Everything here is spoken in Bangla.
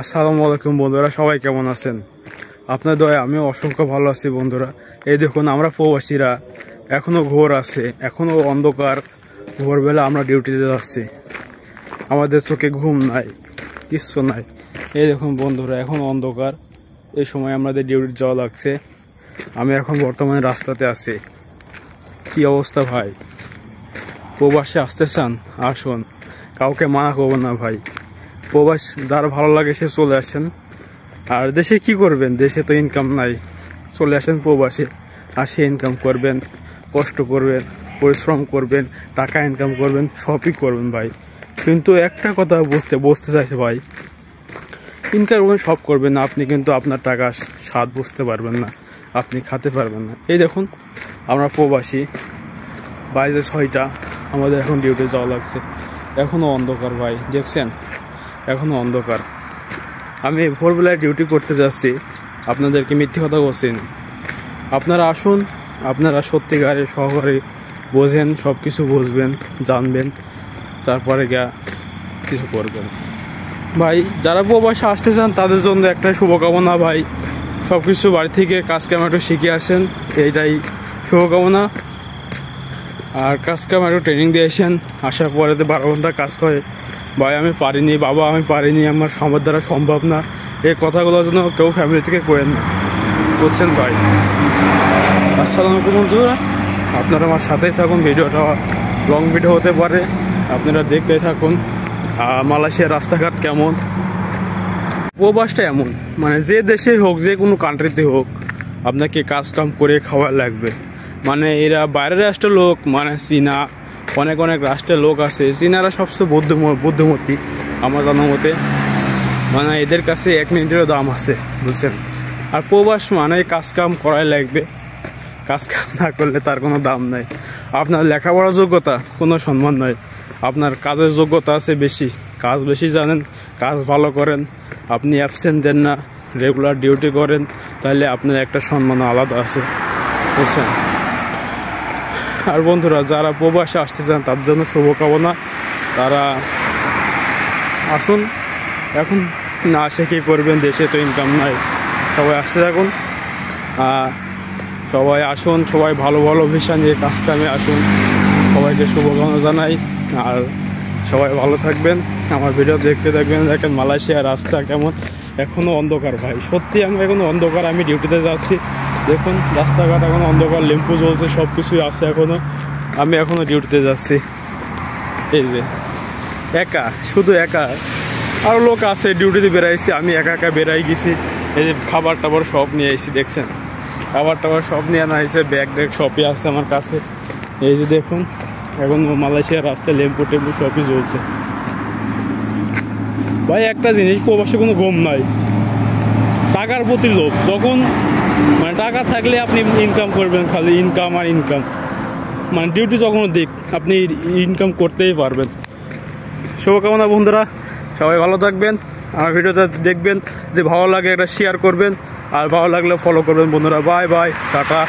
আসসালামু আলাইকুম বন্ধুরা, সবাই কেমন আছেন? আপনার দয়া আমি অসংখ্য ভালো আছি বন্ধুরা। এই দেখুন, আমরা প্রবাসীরা এখনও ঘোর আছে, এখনও অন্ধকার। ভোরবেলা আমরা ডিউটিতে যাচ্ছি, আমাদের চোখে ঘুম নাই, কিচ্ছু নাই। এই দেখুন বন্ধুরা, এখন অন্ধকার, এই সময় আমাদের ডিউটি যাওয়া লাগছে। আমি এখন বর্তমানে রাস্তাতে আছি। কি অবস্থা ভাই! প্রবাসে আসতে চান আসুন, কাউকে মানা করবো না ভাই। প্রবাস যার ভালো লাগে সে চলে আসেন। আর দেশে কি করবেন? দেশে তো ইনকাম নাই। চলে আসেন প্রবাসে, আসে ইনকাম করবেন, কষ্ট করবেন, পরিশ্রম করবেন, টাকা ইনকাম করবেন, সবই করবেন ভাই। কিন্তু একটা কথা বুঝতে চাইছে ভাই, ইনকাম করবেন, সব করবেন না, আপনি কিন্তু আপনার টাকা স্বাদ বুঝতে পারবেন না, আপনি খেতে পারবেন না। এই দেখুন, আমরা প্রবাসী, 22:06 আমাদের এখন ডিউটি যাওয়া লাগছে। এখনও অন্ধকার ভাই, দেখছেন? এখনও অন্ধকার। আমি ভোরবেলায় ডিউটি করতে যাচ্ছি, আপনাদেরকে মিথ্যে কথা বলছি। আপনারা আসুন, আপনারা সত্যিকারে সহকারে বোঝেন, সব কিছু বুঝবেন, জানবেন, তারপরে কিছু করবেন ভাই। যারা প্রবাসে আসতে চান তাদের জন্য একটাই শুভকামনা ভাই, সব কিছু বাড়ি থেকে কাজ কাম একটু শিখে আসেন, এইটাই শুভকামনা। আর কাজ কাম একটু ট্রেনিং দিয়েছেন, আসার পরে 12 ঘন্টা কাজ করে ভাই। আমি পারিনি বাবা, আমি পারিনি, আমার আমার দ্বারা সম্ভব না, এই কথাগুলোর জন্য কেউ ফ্যামিলি থেকে করেন না, বুঝছেন ভাই? আসসালামু আলাইকুম বন্ধুরা, আপনারা আমার সাথেই থাকুন। ভিডিওটা লং ভিডিও হতে পারে, আপনারা দেখতে থাকুন। মালয়েশিয়ার রাস্তাঘাট কেমন। প্রবাসটা এমন, মানে যে দেশে হোক, যে কোনো কান্ট্রিতে হোক, আপনাকে কাজ কাম করে খাওয়া লাগবে। মানে এরা বাইরের রাষ্ট্রের লোক, মানে চীনা, অনেক অনেক রাষ্ট্রের লোক আছে। চীনারা সবচেয়ে বুদ্ধিমতী আমার জানা মতে, মানে এদের কাছে 1 মিনিটেরও দাম আছে, বুঝছেন? আর প্রবাস মানে কাজ কাম করাই লাগবে, কাজ কাম না করলে তার কোনো দাম নাই। আপনার লেখাপড়ার যোগ্যতা কোনো সম্মান নয়, আপনার কাজের যোগ্যতা আছে বেশি, কাজ বেশি জানেন, কাজ ভালো করেন, আপনি অ্যাবসেন্ট দেন না, রেগুলার ডিউটি করেন, তাহলে আপনার একটা সম্মান আলাদা আছে, বুঝছেন? আর বন্ধুরা, যারা প্রবাসে আসতে চান তার জন্য শুভকামনা, তারা আসুন। এখন না আসে কী করবেন, দেশে তো ইনকাম নাই, সবাই আসতে থাকুন, সবাই আসুন, সবাই ভালো ভালো ভিসা নিয়ে কাজ কামে আসুন। সবাইকে শুভকামনা জানাই, আর সবাই ভালো থাকবেন, আমার ভিডিও দেখতে থাকবেন। দেখেন মালয়েশিয়ার রাস্তা কেমন, এখনও অন্ধকার ভাই, সত্যি আমি এখনও অন্ধকার। আমি ডিউটিতে যাচ্ছি, দেখুন রাস্তাঘাট এখন অন্ধকার, লেম্পু জ্বলছে, সব কিছুই আছে এখনও। আমি এখনও ডিউটিতে যাচ্ছি, এই যে একা, শুধু একা, আরও লোক আছে ডিউটিতে বেরাইছি, আমি একা একা বেরাই গেছি। এই যে খাবার টাবার সব নিয়ে আইছি, দেখছেন? খাবার টাবার সব নিয়ে আনা হয়েছে, ব্যাগ ট্যাগ সবই আছে আমার কাছে। এই যে দেখুন, এখন মালয়েশিয়ার রাস্তায় লেম্পু টেম্পু সবই জ্বলছে ভাই। একটা জিনিস, প্রবাসে কোনো ঘুম নাই, টাকার প্রতি লোভ। যখন মানে টাকা থাকলে আপনি ইনকাম করবেন, খালি ইনকাম আর ইনকাম, মানে ডিউটি যখন দিক আপনি ইনকাম করতেই পারবেন। শুভকামনা বন্ধুরা, সবাই ভালো থাকবেন, আমার ভিডিওটা দেখবেন, যদি ভালো লাগে একটা শেয়ার করবেন, আর ভালো লাগলে ফলো করবেন বন্ধুরা। Bye bye, tata.